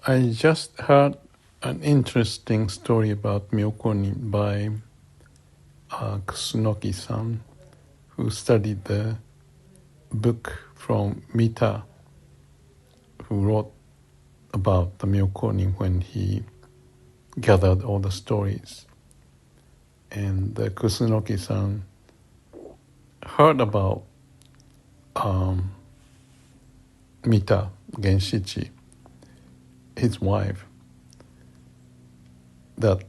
I just heard an interesting story about Myokonin by Kusunoki-san, who studied the book from Mita, who wrote about the Myokonin when he gathered all the stories. And Kusunoki-san heard about Mita Genshichi, his wife, that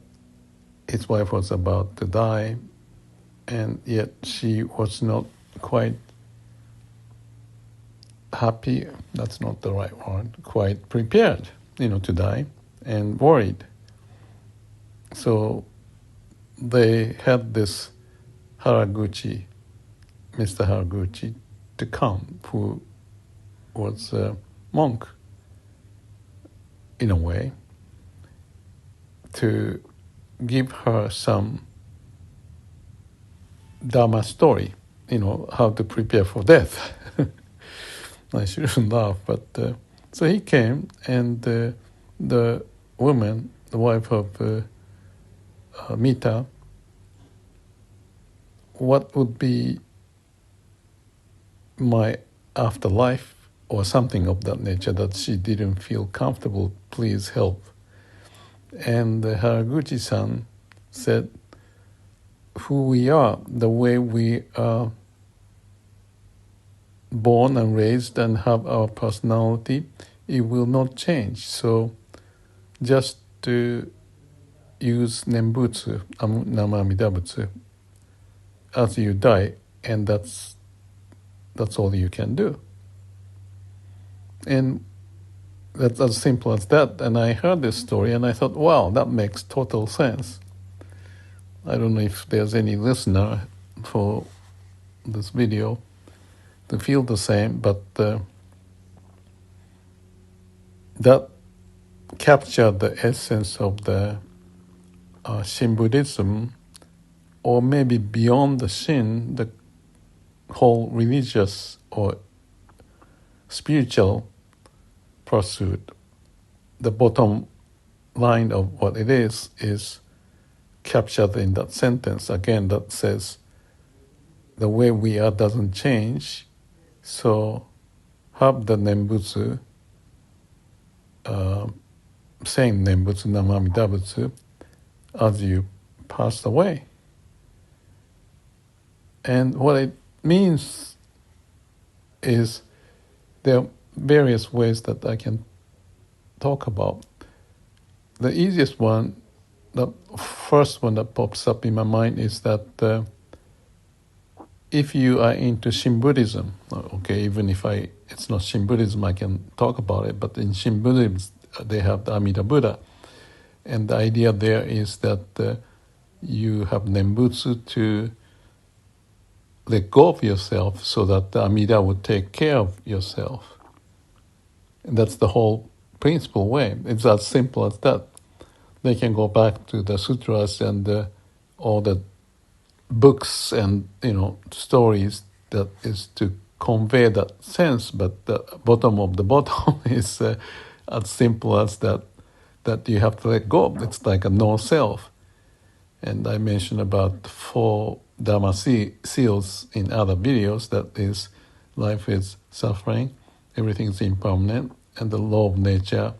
his wife was about to die, and yet she was not quite happy, that's not the right word, quite prepared, to die, and worried. So they had this Haraguchi, Mr. Haraguchi, to come, who was a monk, in a way, to give her some Dharma story, how to prepare for death. I shouldn't laugh, but so he came, and the woman, the wife of Mita, what would be my afterlife or something of that nature that she didn't feel comfortable, please help. And Haraguchi-san said, who we are, the way we are born and raised and have our personality, it will not change. So just to use nenbutsu, Namu Amida Butsu, as you die, and that's all you can do. And that's as simple as that. And I heard this story and I thought, wow, that makes total sense. I don't know if there's any listener for this video to feel the same, but that captured the essence of the Shin Buddhism, or maybe beyond the Shin, the whole religious or spiritual pursuit. The bottom line of what it is captured in that sentence. Again, that says, the way we are doesn't change, so have the nenbutsu, saying nenbutsu, Namu Amida Butsu, as you pass away. And what it means is there are various ways that I can talk about. The easiest one, the first one that pops up in my mind is that if you are into Shin Buddhism, okay, even if it's not Shin Buddhism, I can talk about it, but in Shin Buddhism, they have the Amida Buddha. And the idea there is that you have nenbutsu to let go of yourself so that the Amida would take care of yourself. And that's the whole principle way. It's as simple as that. They can go back to the sutras and all the books and stories that is to convey that sense, but the bottom of the bottom is as simple as that you have to let go. It's like a no self. And I mentioned about 4 Dharma seals in other videos, that is, life is suffering, everything is impermanent, and the law of nature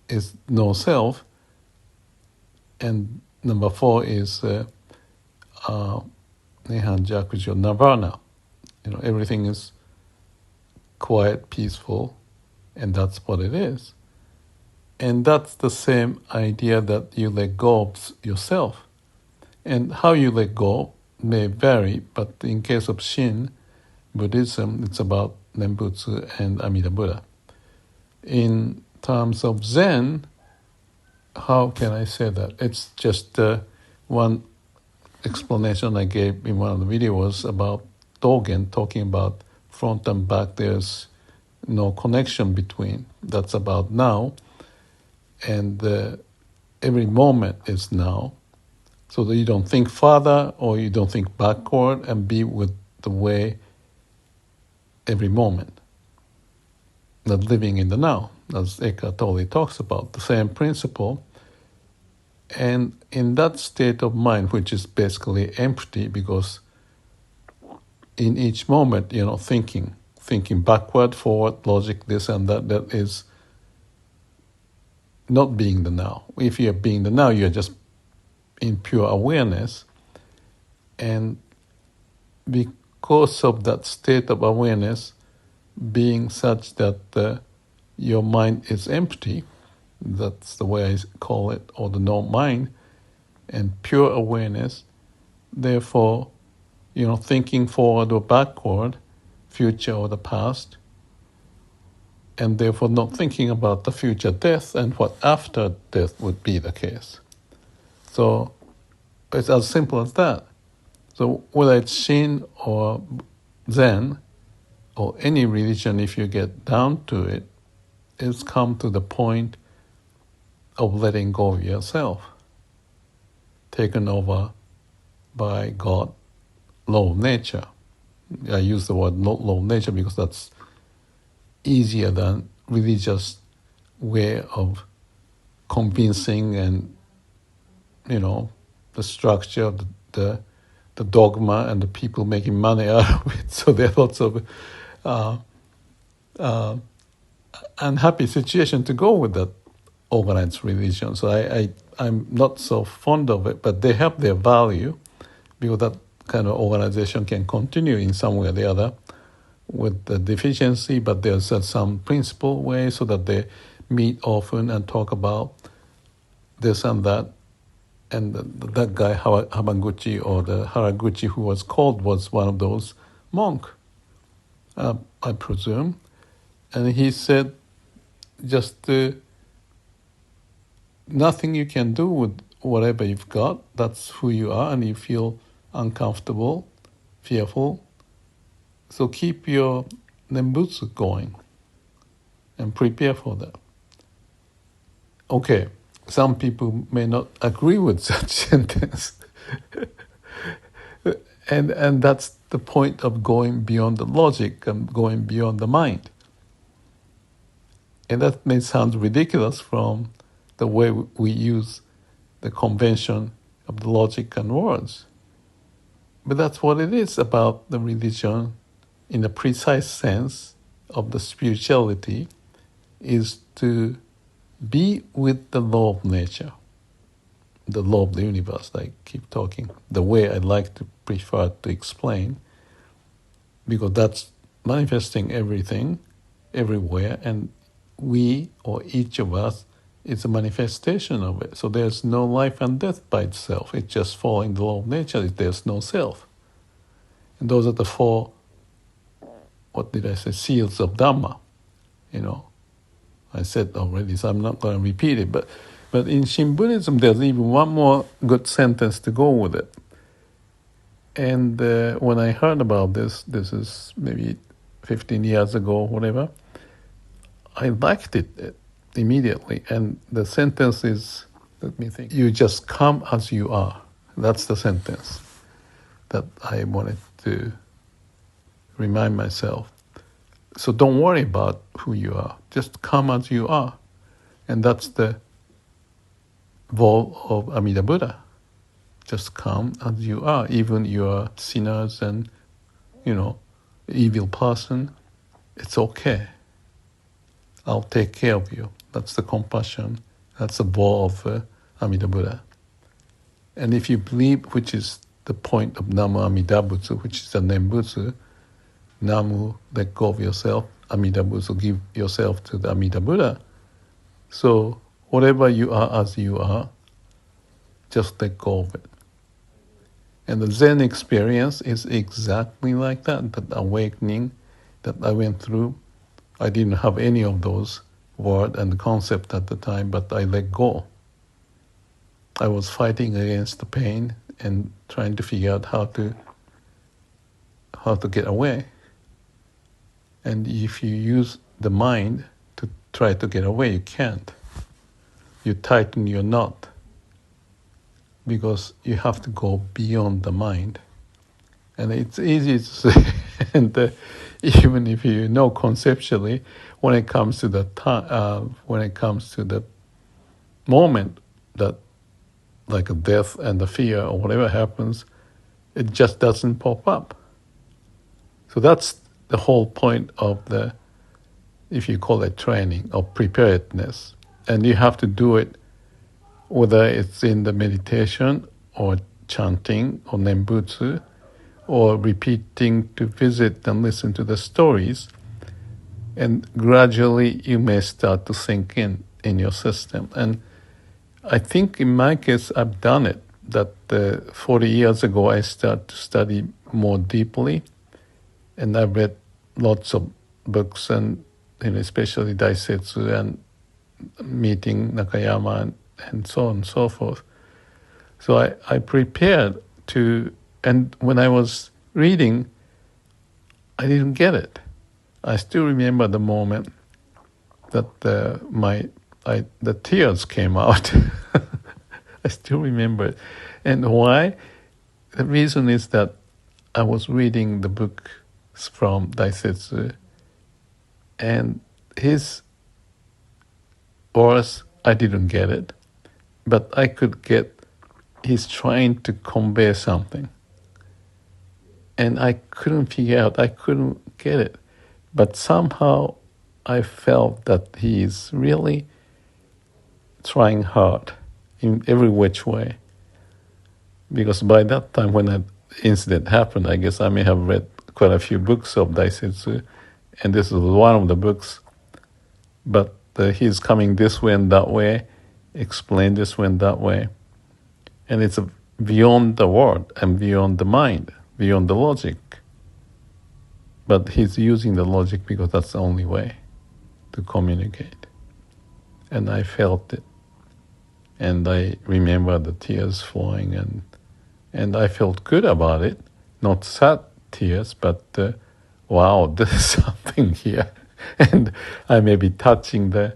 is no self. And number 4 is nirvana. Everything is quiet, peaceful, and that's what it is. And that's the same idea that you let go of yourself. And how you let go may vary, but in case of Shin Buddhism, it's about Nenbutsu and Amida Buddha. In terms of Zen, how can I say that? It's just one explanation I gave in one of the videos about Dogen, talking about front and back, there's no connection between. That's about now. And every moment is now. So that you don't think farther or you don't think backward, and be with the way every moment. Not living in the now. as Eckhart Tolle talks about, the same principle. And in that state of mind, which is basically empty, because in each moment, thinking backward, forward, logic, this and that, that is not being the now. If you're being the now, you're just in pure awareness. And because of that state of awareness being such that your mind is empty, that's the way I call it, or the non-mind, and pure awareness, therefore, thinking forward or backward, future or the past, and therefore not thinking about the future death and what after death would be the case. So it's as simple as that. So whether it's Shin or Zen or any religion, if you get down to it, it's come to the point of letting go of yourself, taken over by God, law of nature. I use the word law of nature because that's easier than religious way of convincing and, the structure of the dogma and the people making money out of it. So there are lots of unhappy situation to go with that organized religion. So I'm not so fond of it, but they have their value because that kind of organization can continue in some way or the other with the deficiency, but there's some principle way so that they meet often and talk about this and that. And that guy, Haraguchi, or the Haraguchi who was called, was one of those monks, I presume. And he said, just nothing you can do with whatever you've got. That's who you are, and you feel uncomfortable, fearful. So keep your nenbutsu going and prepare for that. Okay, some people may not agree with such sentence. and that's the point of going beyond the logic and going beyond the mind. And that may sound ridiculous from the way we use the convention of the logic and words. But that's what it is about the religion in a precise sense of the spirituality, is to be with the law of nature, the law of the universe. I keep talking the way I like to prefer to explain, because that's manifesting everything, everywhere, and we, or each of us, is a manifestation of it. So there's no life and death by itself. It's just following the law of nature. There's no self. And those are the four, what did I say, seals of Dharma. I said already, so I'm not going to repeat it. But in Shin Buddhism, there's even one more good sentence to go with it. And when I heard about this is maybe 15 years ago, whatever, I liked it immediately. And the sentence is, let me think, you just come as you are. That's the sentence that I wanted to remind myself. So don't worry about who you are. Just come as you are. And that's the vow of Amida Buddha. Just come as you are. Even you are sinners and, evil person, it's okay. I'll take care of you. That's the compassion. That's the vow of Amida Buddha. And if you believe, which is the point of Namu Amida Butsu, which is the nenbutsu, Namu, let go of yourself, Amida Butsu, give yourself to the Amida Buddha. So whatever you are as you are, just let go of it. And the Zen experience is exactly like that awakening that I went through. I didn't have any of those words and concept at the time, but I let go. I was fighting against the pain and trying to figure out how to get away. And if you use the mind to try to get away, you can't. You tighten your knot because you have to go beyond the mind. And it's easy to say, and even if you know conceptually, when it comes to the moment that, like a death and the fear or whatever happens, it just doesn't pop up. So that's the whole point of the, if you call it training, or preparedness. And you have to do it whether it's in the meditation or chanting or nenbutsu or repeating to visit and listen to the stories. And gradually you may start to sink in your system. And I think in my case, I've done it. That 40 years ago, I started to study more deeply. And I read lots of books, and especially Daisetsu and meeting Nakayama and so on and so forth. So I prepared to, and when I was reading, I didn't get it. I still remember the moment that the tears came out. I still remember it. And why? The reason is that I was reading the book from Daisetsu, and his verse, I didn't get it, but I could get, he's trying to convey something. And I couldn't figure out, I couldn't get it. But somehow I felt that he is really trying hard in every which way. Because by that time when that incident happened, I guess I may have read quite a few books of Daisetsu, and this was one of the books. But he's coming this way and that way, explain this way and that way. And it's beyond the word and beyond the mind, beyond the logic. But he's using the logic because that's the only way to communicate. And I felt it. And I remember the tears flowing, and I felt good about it. Not sad tears, but wow, there's something here. And I may be touching the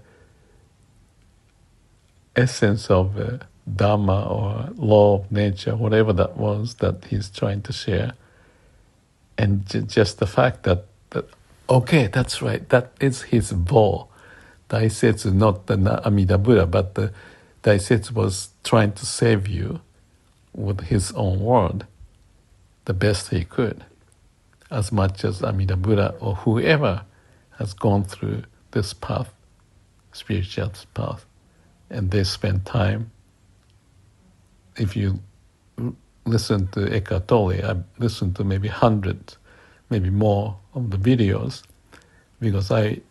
essence of Dharma or law of nature, whatever that was that he's trying to share. And just the fact that, okay, that's right, that is his vow. Daisetsu, not the Amida Buddha, but the Daisetsu was trying to save you with his own word, the best he could, as much as Amida Buddha or whoever has gone through this path, spiritual path, and they spend time. If you listen to Eckhart Tolle, I've listened to maybe hundreds, maybe more of the videos, because I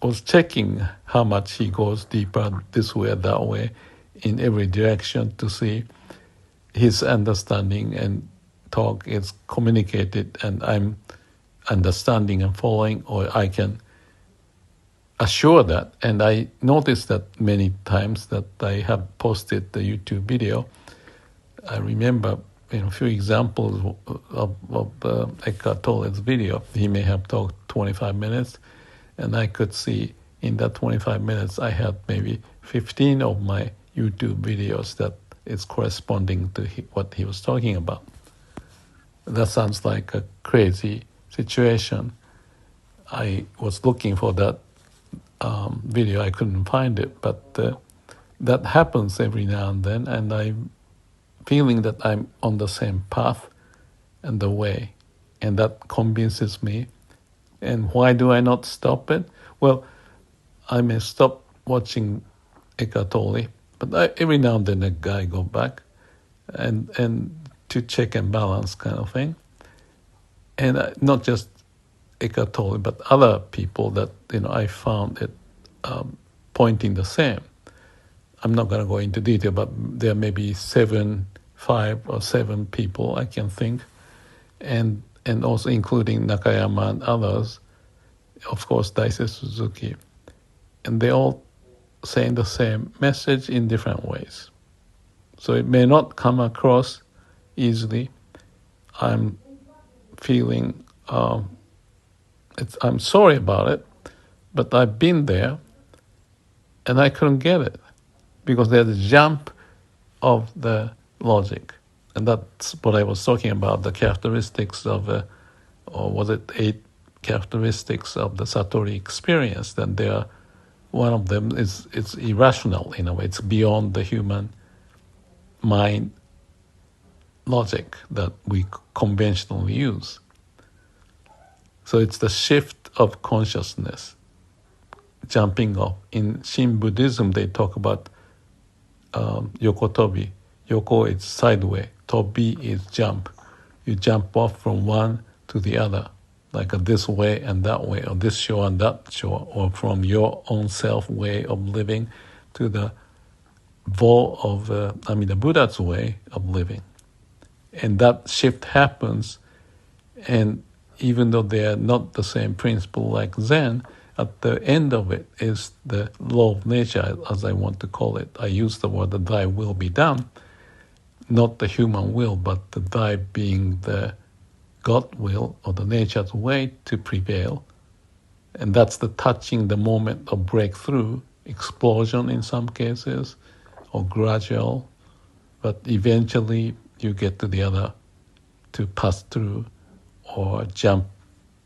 was checking how much he goes deeper this way or that way in every direction to see his understanding and talk is communicated, and I'm understanding and following, or I can assure that. And I noticed that many times that I have posted the YouTube video. I remember a few examples of Eckhart Tolle's video. He may have talked 25 minutes, and I could see in that 25 minutes I had maybe 15 of my YouTube videos that is corresponding to what he was talking about. That sounds like a crazy situation. I was looking for that video, I couldn't find it, but that happens every now and then, and I'm feeling that I'm on the same path and the way, and that convinces me. And why do I not stop it? Well, I may stop watching Eckhart Tolle, but every now and then I go back and to check and balance kind of thing. And not just Eckhart Tolle, but other people that I found it pointing the same. I'm not going to go into detail, but there may be 5 or 7 people I can think, and also including Nakayama and others, of course Daisetsu Suzuki, and they all saying the same message in different ways. So it may not come across easily. I'm feeling I'm sorry about it, but I've been there, and I couldn't get it because there's a jump of the logic, and that's what I was talking about, the characteristics of, or was it 8 characteristics of the Satori experience, then one of them is it's irrational in a way. It's beyond the human mind logic that we conventionally use. So it's the shift of consciousness, jumping off. In Shin Buddhism, they talk about yokotobi. Yoko is sideways, tobi is jump. You jump off from one to the other, like this way and that way, or this shore and that shore, or from your own self way of living to the vow of Amida Buddha's way of living. And that shift happens, and even though they are not the same principle like Zen, at the end of it is the law of nature, as I want to call it. I use the word that thy will be done, not the human will, but the thy being the God will or the nature's way to prevail. And that's the touching the moment of breakthrough, explosion in some cases, or gradual, but eventually you get to the other to pass through or jump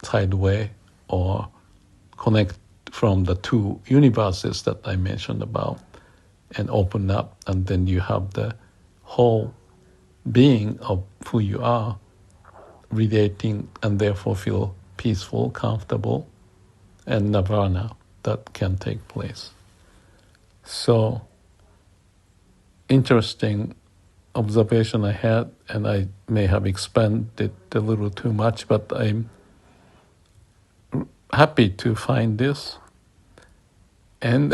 sideways or connect from the two universes that I mentioned about and open up, and then you have the whole being of who you are relating and therefore feel peaceful, comfortable, and nirvana that can take place. So, interesting observation I had, and I may have expanded a little too much, but I'm happy to find this, and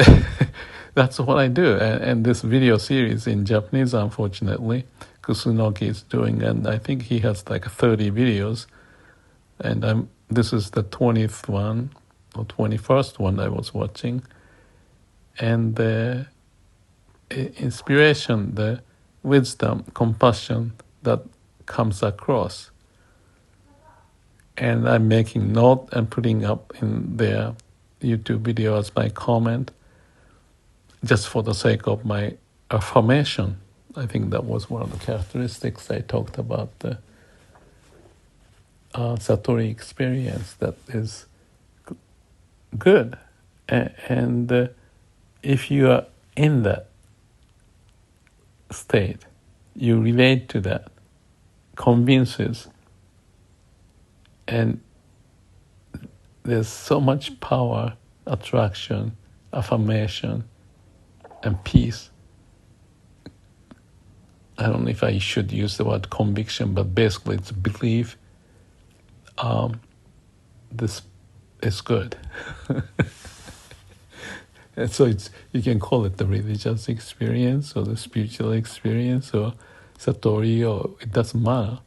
that's what I do. And this video series in Japanese, unfortunately, Kusunoki is doing, and I think he has like 30 videos, and this is the 20th one or 21st one I was watching, and the inspiration, the wisdom, compassion that comes across. And I'm making note and putting up in their YouTube video as my comment, just for the sake of my affirmation. I think that was one of the characteristics I talked about, the Satori experience that is good. And if you are in that state, you relate to that, convinces, and there's so much power, attraction, affirmation, and peace. I don't know if I should use the word conviction, but basically it's belief. This is good. And so you can call it the religious experience or the spiritual experience or Satori, or it doesn't matter.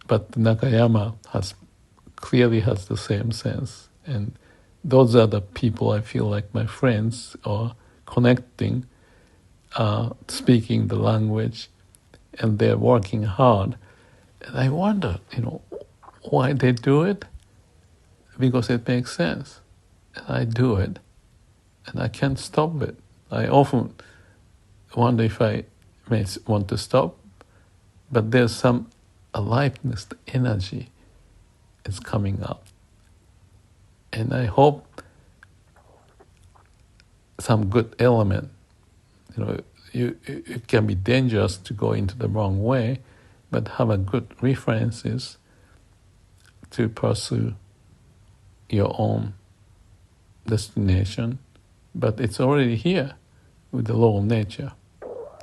But Nakayama clearly has the same sense. And those are the people I feel like my friends, or connecting, speaking the language, and they're working hard. And I wonder, why they do it? Because it makes sense. And I do it. And I can't stop it. I often wonder if I may want to stop, but there's some aliveness, the energy is coming up. And I hope some good element, it can be dangerous to go into the wrong way, but have a good references to pursue your own destination. But it's already here with the law of nature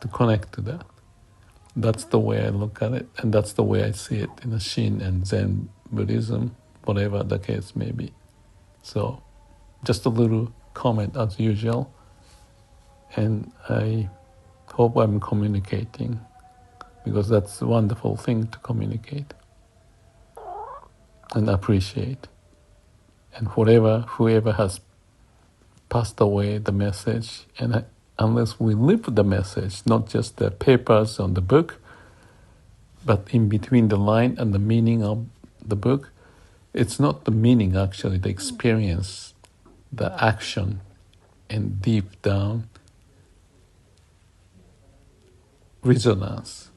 to connect to that. That's the way I look at it, and that's the way I see it in the Shin and Zen Buddhism, whatever the case may be. So, just a little comment as usual, and I hope I'm communicating, because that's a wonderful thing to communicate and appreciate. And whoever has passed away the message, and unless we live the message, not just the papers on the book, but in between the line and the meaning of the book, it's not the meaning actually, the experience, the action, and deep down resonance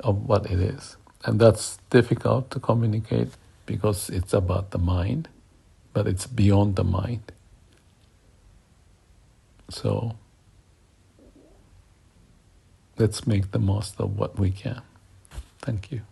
of what it is. And that's difficult to communicate because it's about the mind, but it's beyond the mind. So let's make the most of what we can. Thank you.